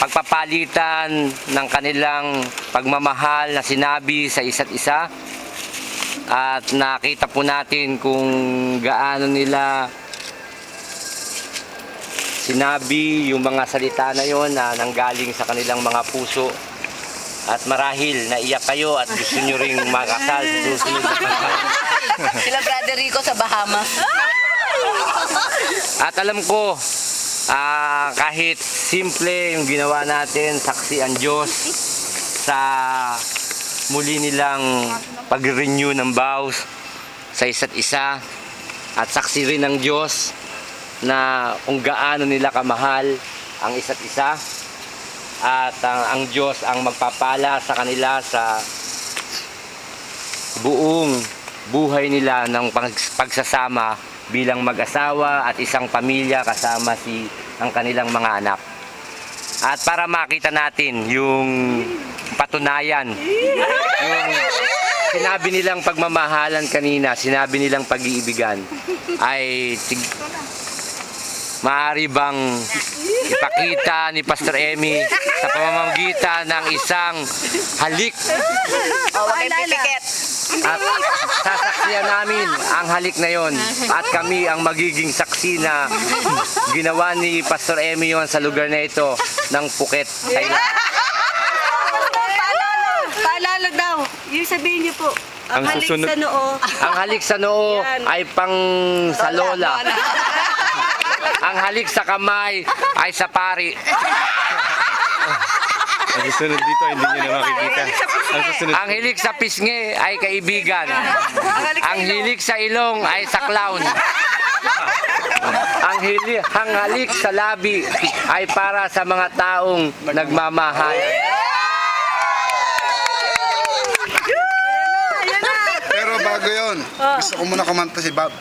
pagpapalitan ng kanilang pagmamahal na sinabi sa isa't isa. At nakita po natin kung gaano nila sinabi yung mga salita na yon na nanggaling sa kanilang mga puso. At marahil naiyak kayo at gusto nyo ring makasal sa susunod na panahon. Sila Brother Rico sa Bahamas. At alam ko, kahit simple yung ginawa natin, saksi ang Diyos sa muli nilang pag-renew ng vows sa isa't isa. At saksi rin ng Diyos na kung gaano nila kamahal ang isa't isa. At ang Diyos ang magpapala sa kanila sa buong buhay nila ng pagsasama bilang mag-asawa at isang pamilya kasama ang kanilang mga anak. At para makita natin yung patunayan, yung sinabi nilang pagmamahalan kanina, sinabi nilang pag-iibigan, ay maaari bang ipakita ni Pastor Emmy sa pamamagitan ng isang halik? O, wag kayong pipikit. At sasaksiyan namin ang halik na yon at kami ang magiging saksi na ginawa ni Pastor Emmy yon sa lugar na ito ng Phuket, Thailand. Paalala daw. Yung sabihin niyo po. Ang Halik susunod- sa noo. Ang halik sa noo Yan. ay pang sa lola. Ang halik sa kamay ay sa pari. Ang susunod dito, hindi nyo na makikita. Ang susunod, Ang hilik sa pisngi ay kaibigan. Ang hilik sa ilong ay sa clown. Ang halik sa labi ay para sa mga taong nagmamahal. Pero bago yun, gusto ko muna kumanta si Bob.